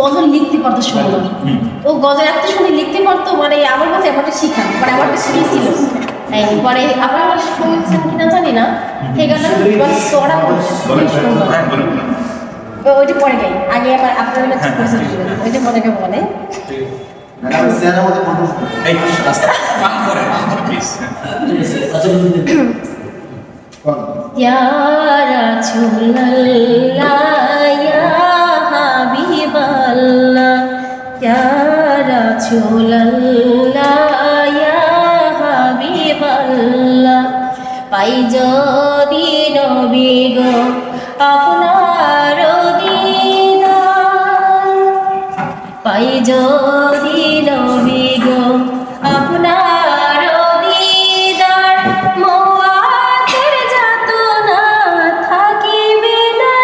গজল লিখতে পারতো সুন্দর। ও গজল এত সুন্দর লিখতে পারতো, মানে আমার কাছে আমাকে শিখানো, মানে আমাকে শিখিয়েছিল। পরে আপনারা শুনছেন কিনা জানি না, সেই গানটা মানে তোরা ওইটা পরে গাই, আগে আবার আপনারা ওইটা মনে কেউ বলে Ya Rasulallah ya Habiballah ya Rasulallah ya Habiballah পাই যদি নবী গো আপনার দিদার পাই যদি নবী গো আপনার দিদার মওয়াতের যাতনা থাকিবে না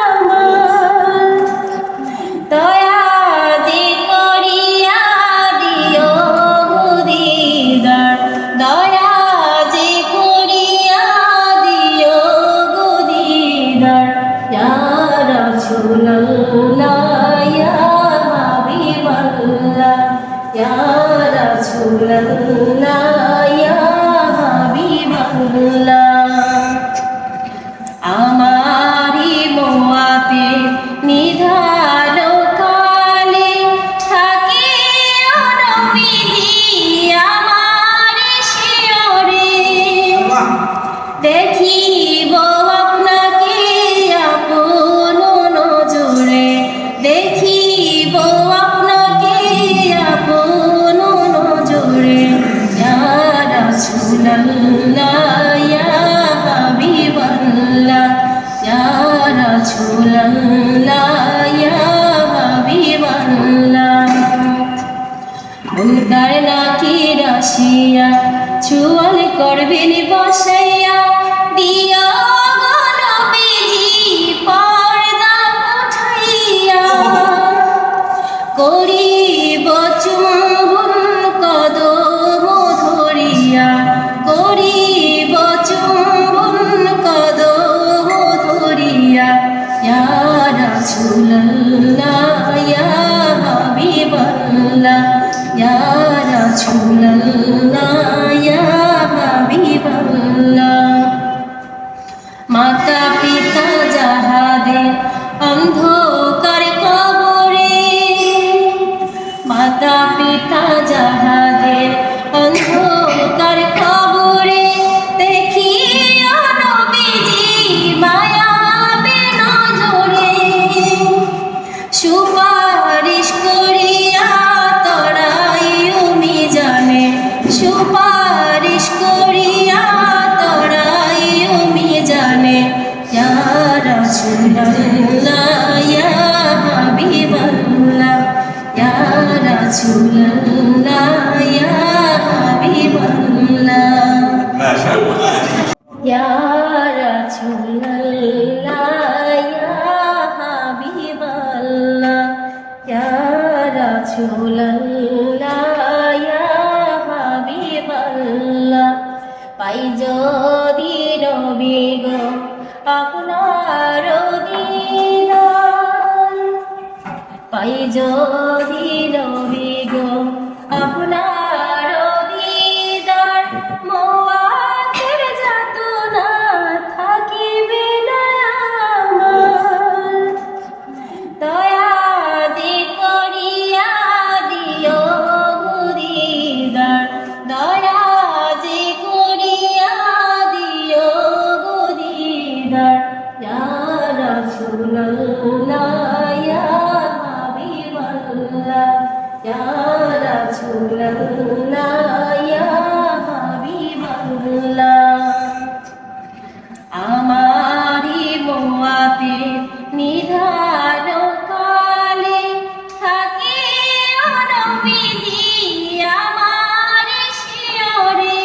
আমার দয়া যে করিয়া দিও দিদার দয়া যে করিয়া দিও দিদার ইয়া রাসূলুল্লাহ ইয়া হাবিবাল্লাহ ইয়া রাসূলুল্লাহ ইয়া হাবিবাল্লাহ আমারি মোয়াতে নিধান কালে থাকে নবীজি আমার শিয়রে দেখিব আপনাকে আপন নজরে দেখিব আপনাকে আপন নজরে ইয়া রাসূলুল্লাহ ইয়া হাবিবাল্লাহ ইয়া রাসূলুল্লাহ ইয়া হাবিবাল্লাহ মুনকার নাকির আসিয়া চুয়াল করবেন বসাইয়া দিও গো নবীজি পর্দা উঠাইয়া করিব চুম্বন কদম ধরিয়া করিব চুম্বন কদম ধরিয়া ইয়া রাসূলুল্লাহ ইয়া হাবিবাল্লাহ ইয়া রাসূলুল্লাহ ইয়া হাবিবাল্লাহ মাতা পিতা যাহাদের অন্ধকার কবরে মাতা পিতা যাহাদের অন্ধকার কবরে দেখিও নবীজি মায়াবে নজরে সুপারিশ করিয়া তরাইও মিজানে সুপারিশ করিয়া তরাইও মিজানে ইয়া রাসূলুল্লাহ ইয়া হাবিবাল্লাহ ইয়া রাসূলুল্লাহ ইয়া হাবিবাল্লাহ ইয়া রাসূলুল্লাহ ইয়া হাবিবাল্লাহ ইয়া রাসূলুল্লাহ ইয়া হাবিবাল্লাহ পাই যদি নবী গো আপনার দিদার পাই যদি নবী গো আপনার দিদার মওয়াতের যাতনা থাকিবে না আমার দয়া যে করিয়া দিও দিদার দয়া যে করিয়া দিও দিদার ইয়া রাসূলুল্লাহ ইয়া হাবিবাল্লাহ ইয়া রাসূলুল্লাহ ইয়া হাবিবাল্লাহ আমারি মোয়াতে নিধান কালে থাকে নবীজি আমার শিয়রে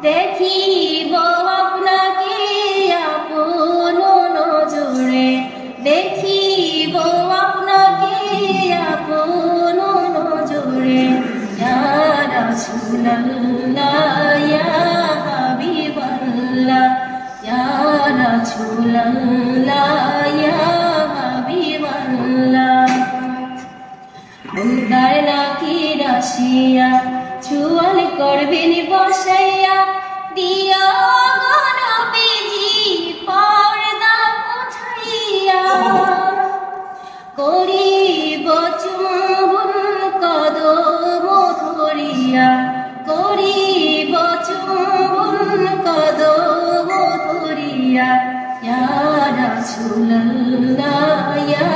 দেখিব আপনাকে আপন নজরে দেখিব আপনাকে আপন নজরে ইয়া রাসূলুল্লাহ ইয়া হাবিবাল্লাহ ইয়া রাসূলুল্লাহ ইয়া হাবিবাল্লাহ আসিয়া চুয়াল করবেন বসাইয়া দিয়া নবীজি পর্দা উঠাইয়া করিব চুম্বন কদম ধরিয়া করিব চুম্বন কদম ধরিয়া ইয়া রাসূলুল্লাহ ইয়া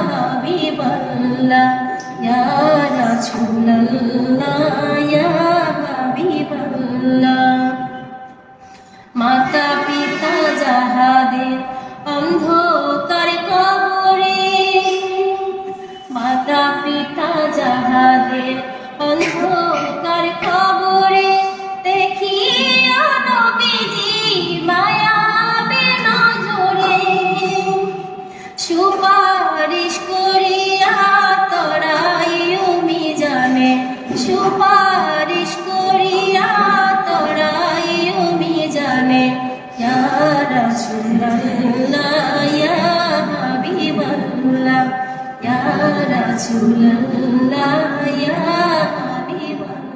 হাবিবাল্লাহ ইয়া রাসূলুল্লাহ ইয়া হাবিবাল্লাহ মাতা পিতা যাহাদের অন্ধকার কবরে মাতা পিতা যাহাদের অন্ধকার কবরে দেখিয়া নবীজি মায়াবে নজরে সুপারিশ করিয়া তরাইও মিজানে সুপারিশ করিয়া তরাইও মিজানে ইয়া রাসূলুল্লাহ ইয়া হাবিবাল্লাহ ইয়া রাসূলুল্লাহ ইয়া হাবিবাল্লাহ